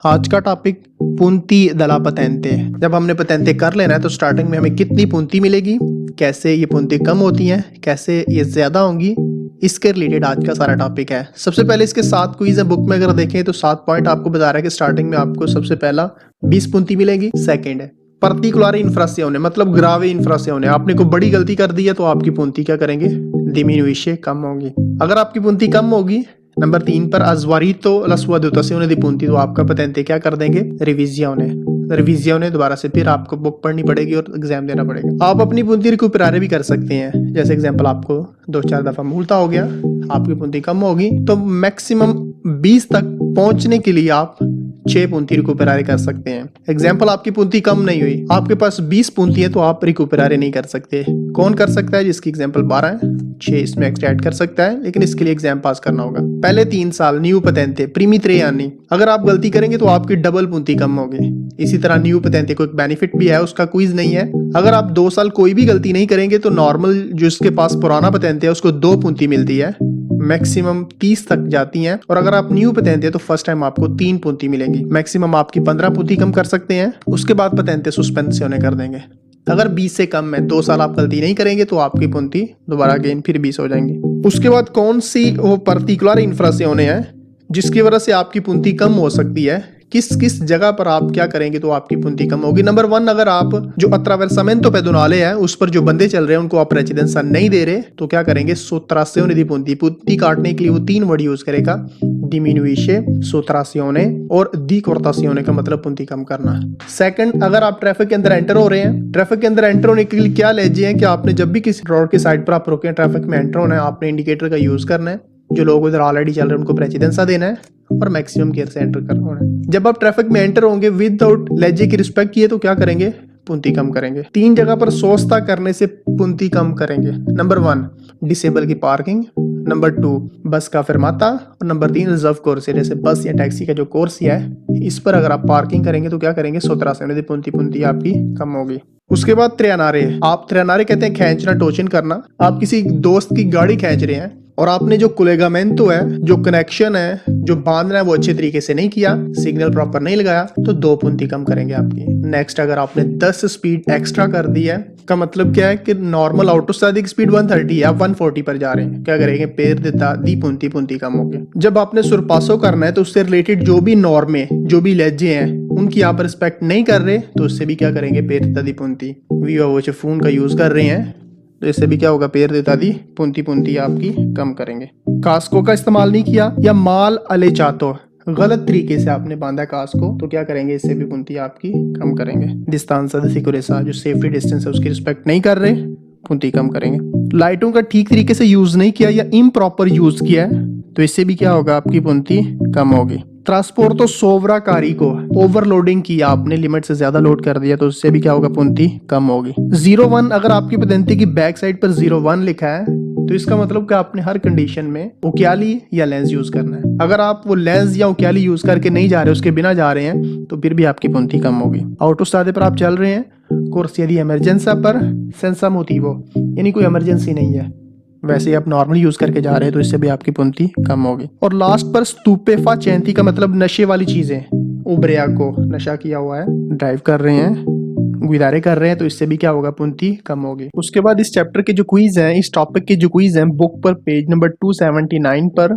आज का topic punti della patente। जब हमने patente कर लेना है तो स्टार्टिंग में हमें कितनी punti मिलेगी, कैसे ये punti कम होती हैं, कैसे ये ज्यादा होंगी, इसके रिलेटेड आज का सारा टॉपिक है। सबसे पहले इसके 7 क्विज है। बुक में अगर देखें तो 7 पॉइंट आपको बता रहा है कि स्टार्टिंग में आपको सबसे पहला 20 punti मिलेगी। सेकंड है particolare infrazione, मतलब grave infrazione। आपने कोई बड़ी गलती कर दी है तो आपकी punti क्या करेंगे, diminuisce, कम होगी। अगर आपकी punti कम होगी, नंबर 3 पर अज़वारीतो la sua dotazione di punti, तो आपका patente क्या कर देंगे, रिविजियोने दोबारा से फिर आपको बुक पढ़नी पड़ेगी और एग्जाम देना पड़ेगा। आप अपनी punti रिकूपरारे भी कर सकते हैं। जैसे एग्जांपल आपको 2-4 दफा मूलता हो गया, आपकी punti कम होगी तो मैक्सिमम 20 तक पहुंचने के लिए आप 6 punti रिकूपरारे कर सकते हैं। एग्जाम्पल आपकी punti कम नहीं हुई, आपके पास 20 punti है तो आप रिकूपरारे नहीं कर सकते। कौन कर सकता है, जिसकी एग्जाम्पल 12 है, 6 इसमें एक्सट्रैक्ट कर सकता है, लेकिन इसके लिए एग्जाम पास करना होगा। पहले 3 साल न्यू patente primi 3 anni, अगर आप गलती करेंगे तो आपकी डबल punti कम होगी। इसी तरह न्यू patente को एक बेनिफिट भी है, उसका क्विज नहीं है। अगर आप 2 साल कोई भी गलती नहीं करेंगे तो नॉर्मल जो इसके पास पुराना patente है उसको 2 punti मिलती है, मैक्सिमम 30 तक जाती हैं। और अगर आप न्यू patente है तो फर्स्ट टाइम आपको 3 punti मिलेंगी, मैक्सिमम आपकी 15 punti कम कर सकते हैं। उसके बाद patente suspensione कर देंगे। अगर 20 से कम है, 2 साल आप गलती नहीं करेंगे तो आपकी punti दोबारा अगेन फिर 20 हो जाएंगी। उसके बाद कौन सी वो particolare infrazione है जिसकी वजह से आपकी punti कम हो सकती है, किस किस जगह पर आप क्या करेंगे तो आपकी punti कम होगी। नंबर 1, अगर आप जो attraversamento pedonale है उस पर जो बंदे चल रहे हैं उनको आप प्रेसिडेंसा नहीं दे रहे तो क्या करेंगे, sottrazione di punti काटने के लिए वो 3 वर्ड यूज करेगा, diminuisce, sottrazione और decurtazione का मतलब punti कम करना। सेकंड, अगर आप ट्रैफिक के अंदर एंटर हो रहे हैं, ट्रैफिक के अंदर एंटर होने के लिए क्या लेजे हैं कि आपने जब भी किसी रोड के साइड पर आप रुके, ट्रैफिक में एंटर होना है, आपने इंडिकेटर का यूज करना है। जो लोग उधर ऑलरेडी चल रहे हैं उनको प्रेसिडेंसा देना है और मैक्सिमम केयर से एंटर करना है। जब आप ट्रैफिक में एंटर होंगे विदाउट लेजे की रिस्पेक्ट किए तो क्या करेंगे, punti कम करेंगे। 3 जगह पर सोचता करने से punti कम करेंगे। नंबर 1 डिसेबल की पार्किंग, नंबर 2 बस का फरमाता और नंबर 3 रिजर्व कोर्स, जैसे बस या टैक्सी का जो कोर्स है इस पर अगर आप पार्किंग करेंगे तो क्या करेंगे, 17 punti आपकी कम होगी। उसके बाद त्रियानारे, आप त्रियानारे कहते हैं खींचना, टोचन करना। आप किसी दोस्त की गाड़ी खींच रहे हैं और आपने जो कोलेगामेंटो है, जो कनेक्शन है, जो बांधना है वो अच्छे तरीके से नहीं किया, सिग्नल प्रॉपर नहीं लगाया तो 2 punti कम करेंगे आपकी। नेक्स्ट, अगर आपने 10 स्पीड एक्स्ट्रा कर दी है, का मतलब क्या है कि नॉर्मल ऑटोस्टैटिक स्पीड 130 है, आप 140 पर जा रहे हैं, क्या करेंगे, पेर देता दी punti कम हो गया। जब आपने सुरपासो करना है तो उससे रिलेटेड जो भी नॉर्में, जो भी लहजे हैं उनकी आप रिस्पेक्ट नहीं कर रहे तो उससे भी क्या करेंगे, पेर देता दी punti। वीवो वो फोन का यूज कर रहे हैं तो इससे भी क्या होगा, पेर देता दी punti आपकी कम करेंगे। कास्को का इस्तेमाल नहीं किया या माल अले चातो, गलत तरीके से आपने बांधा कास्को तो क्या करेंगे, इससे भी punti आपकी कम करेंगे। डिस्टेंस द सिक्योरिटी, जो सेफ्टी डिस्टेंस है उसकी रिस्पेक्ट नहीं कर रहे, punti कम करेंगे। लाइटों का ठीक तरीके से यूज नहीं किया या इम्प्रॉपर यूज किया तो इससे भी क्या होगा, आपकी punti कम होगी। ट्रांसपोर्ट तो सोवराकारी को ओवरलोडिंग किया आपने, लिमिट से ज्यादा लोड कर दिया तो उससे भी क्या होगा, punti कम होगी। 01, अगर आपकी patente की बैक साइड पर 01 लिखा है तो इसका मतलब कि आपने हर कंडीशन में ओक्याली या लेंस यूज करना है। अगर आप वो लेंस या ओक्याली यूज करके नहीं जा रहे, उसके बिना जा रहे हैं तो फिर भी आपकी punti कम होगी। ऑटोस्ट्रादे पर आप चल रहे हैं, कोर्स यदि इमरजेंसा पर सेंसा मोटिवो, यानी कोई इमरजेंसी नहीं है, वैसे आप नॉर्मल यूज करके जा रहे हैं तो इससे भी आपकी punti कम होगी। और लास्ट पर stupefacenti का मतलब नशे वाली चीजें, उबरिया को नशा किया हुआ है, ड्राइव कर रहे हैं, गुजारे कर रहे हैं तो इससे भी क्या होगा, punti कम होगी। उसके बाद इस चैप्टर के जो क्विज हैं, इस टॉपिक के जो क्विज हैं बुक पर पेज नंबर 279 पर,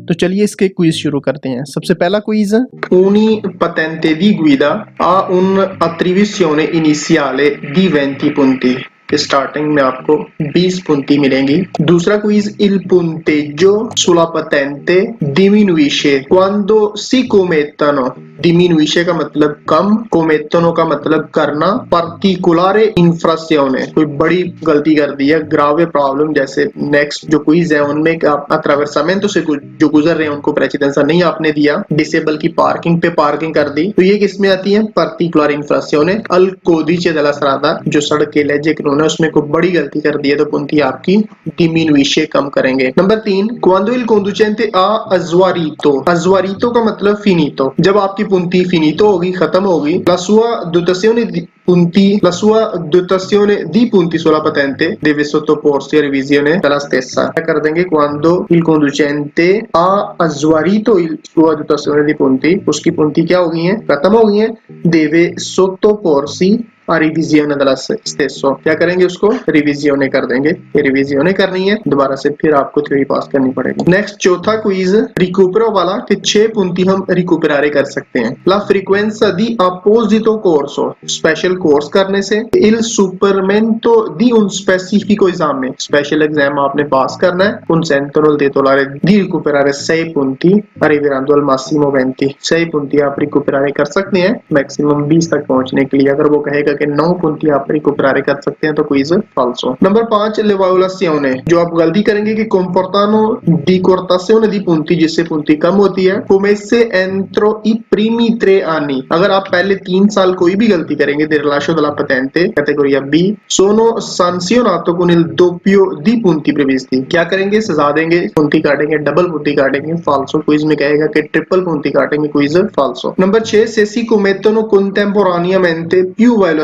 तो चलिए इसके क्विज शुरू करते हैं। सबसे पहला क्विज है, uni patente di guida ha un attribuzione iniziale di 20 punti, starting में आपको 20 punti मिलेंगी। दूसरा quiz, il punteggio sulla patente diminuisce quando si commettono, diminuisce का मतलब कम, commettono का मतलब करना, particolare infrazione कोई बड़ी गलती कर दी है, grave problem। जैसे नेक्स्ट जो क्विज है उनमें आप attraversamento से जो गुजर रहे हैं उनको प्रेसिडेंसा नहीं आपने दिया, डिसेबल की पार्किंग पे पार्किंग कर दी तो ये किसमें आती है, particolare infrazione। al codice della strada, जो सड़क के लहजे कानून है उसमें कोई बड़ी गलती कर दी है तो punti आपकी diminuisce कम करेंगे। Number 3, quando il conducente ha sguarito, sguarito का मतलब finito, जब आपकी punti finito होगी, खत्म होगी, la sua dotazione punti, la sua dotazione di punti sulla patente deve sottoporsi a revisione della stessa. क्या कर देंगे quando il conducente ha sguarito il sua dotazione di punti, उसकी punti क्या हो गई हैं, खत्म हो गई हैं, deve sottoporsi a revisione della stesso. क्या करेंगे उसको रिविजियोने कर देंगे, ये रिविजियोने करनी है, दोबारा से फिर आपको थ्योरी पास करनी पड़ेगी। नेक्स्ट चौथा क्विज रिकूपरो वाला कि 6 punti हम रिकूपरारे कर सकते हैं। La frequenza di apposito corso, special course करने से, il superamento di un specifico esame, special exam आपने पास करना है, consentono il titolare di recuperare 6 punti arrivando al massimo 20। 6 punti आप रिकूपरारे कर सकते हैं मैक्सिमम 20 तक पहुंचने के लिए। अगर वो कहेगा कि 9 punti आप रिकूपरारे कर सकते हैं तो क्विज फाल्सो। नंबर 5 लेवालुएशिone, जो आप गलती करेंगे कि comportano di cortazione di punti, जिससे punti कम होती है, come se entro i primi 3 anni, अगर आप पहले 3 साल कोई भी गलती करेंगे del rilascio della patente categoria B, sono sanzionato con il doppio di punti previsti। क्या करेंगे, सजा देंगे, punti काटेंगे, डबल punti काटेंगे, फाल्सो। क्विज में कहेगा कि ट्रिपल punti काटेंगे, क्विज फाल्सो। Number 6 se si commettono contemporaneamente più violazioni,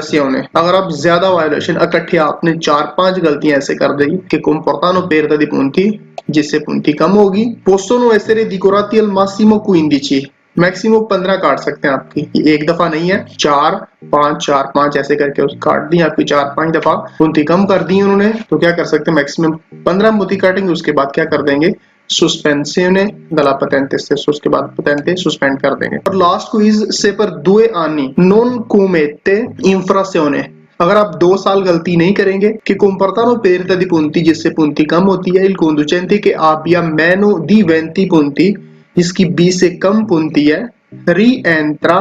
अगर आप ज्यादा वायोलेशन इकट्ठे आपने 4-5 गलतियां ऐसे कर दी कि comportano perdita di punti, जिससे punti कम होगी, possono essere decorati al massimo 15, maximum 15 काट सकते हैं आपकी, एक दफा नहीं है, 4-5 ऐसे करके उस काट दी आपकी, 4-5 दफा punti कम कर दी उन्होंने, तो क्या कर सकते हैं, मैक्सिमम 15 punti काटेंगे, उसके बाद क्या कर देंगे, suspensione della patente stesso, उसके बाद patente suspend कर देंगे। और लास्ट क्विज से पर 2 anni non commette infrazione, अगर आप 2 साल गलती नहीं करेंगे कि comportano perdita di punti, जिससे punti कम होती है, il conducente che abbia meno di 20 punti, जिसकी 20 से कम punti है, rientra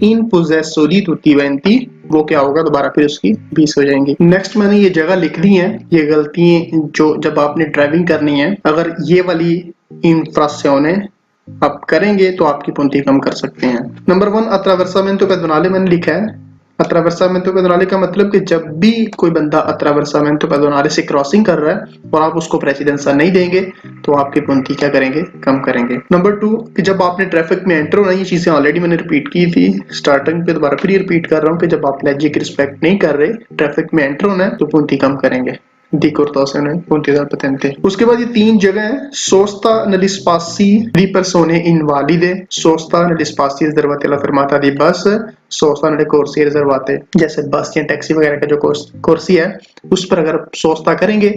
in possesso di tutti 20, वो क्या होगा, दोबारा फिर उसकी 20 हो जाएंगी। नेक्स्ट मैंने ये जगह लिख दी है, ये गलतियां जो जब आपने ड्राइविंग करनी है, अगर ये वाली इंफ्राक्शने आप करेंगे तो आपकी punti कम कर सकते हैं। नंबर 1 attraversamento pedonale मैंने लिखा है। attraversamento pedonale का मतलब कि जब भी कोई बंदा attraversamento pedonale से क्रॉसिंग कर रहा है और आप उसको प्रेसिडेंसा नहीं देंगे तो आपकी punti क्या करेंगे, कम करेंगे। नंबर 2 कि जब आपने ट्रैफिक में एंटर होना, ये चीजें ऑलरेडी मैंने रिपीट की थी स्टार्टिंग पे, दोबारा फिर रिपीट कर रहा हूँ कि जब आप लेजी की रिस्पेक्ट नहीं कर रहे, ट्रैफिक में एंटर होना है तो punti कम करेंगे, di cortosione punti dal patente। उसके बाद ये 3 जगह है, sosta negli spazi di persone invalide, sosta negli spazi riservati alla fermata di bus, sosta nelle corsie riservate, जैसे बस या टैक्सी वगैरह का जो कुर्सी है उस पर अगर सोस्ता करेंगे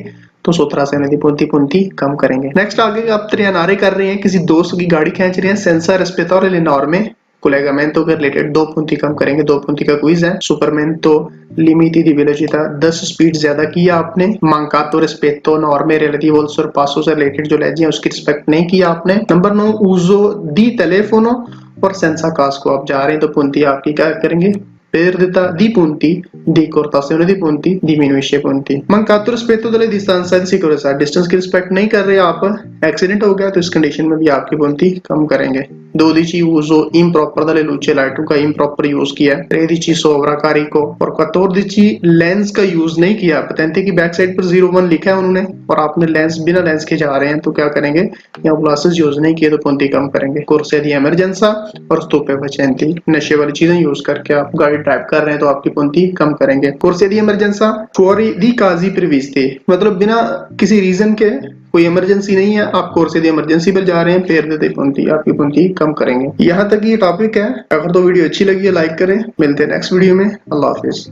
तो 17 दी punti कम करेंगे। नेक्स्ट आगे आप त्रियानारे कर रहे हैं, किसी दोस्त की गाड़ी खींच रहे हैं, senza rispettare le norme, collegamento के रिलेटेड 2 punti कम करेंगे, 2 punti का क्विज है। superamento limiti di velocità, 10 speed ज्यादा किया आपने, mancato rispetto norme relative al sorpasso से रिलेटेड जो लेजी है उसकी रिस्पेक्ट नहीं किया आपने। नंबर 9 uso di telefono और senza casco आप जा रहे हैं तो punti आपकी क्या करेंगे, perdita di punti, di cortazione di punti, diminuisce punti। mancato rispetto delle distanze di sicurezza, distance की रिस्पेक्ट नहीं कर रहे आप, एक्सीडेंट हो गया तो इस कंडीशन में भी आपकी punti कम करेंगे। 12 uso improper delle luci लाइटों का improper यूज किया है। 13 sovraccarico और 14 लेंस का यूज नहीं किया, पतेंते की बैक साइड पर 01 लिखा है उन्होंने और आपने लेंस बिना लेंस के जा रहे हैं तो क्या करेंगे, यहाँ ग्लासेस यूज नहीं किए तो punti कम करेंगे। corsia di emergenza और stupefacenti, नशे वाली चीजें यूज करके आप गाड़ी ड्राइव कर रहे हैं तो आपकी punti कम करेंगे। corsia di emergenza fuori di casi previsti, मतलब बिना किसी रीजन के, कोई इमरजेंसी नहीं है, आप कोर्स यदि इमरजेंसी पर जा रहे हैं फिर देते punti, आपकी punti कम करेंगे। यहाँ तक ये टॉपिक है, अगर तो वीडियो अच्छी लगी है लाइक करें, मिलते हैं नेक्स्ट वीडियो में, अल्लाह हाफिज।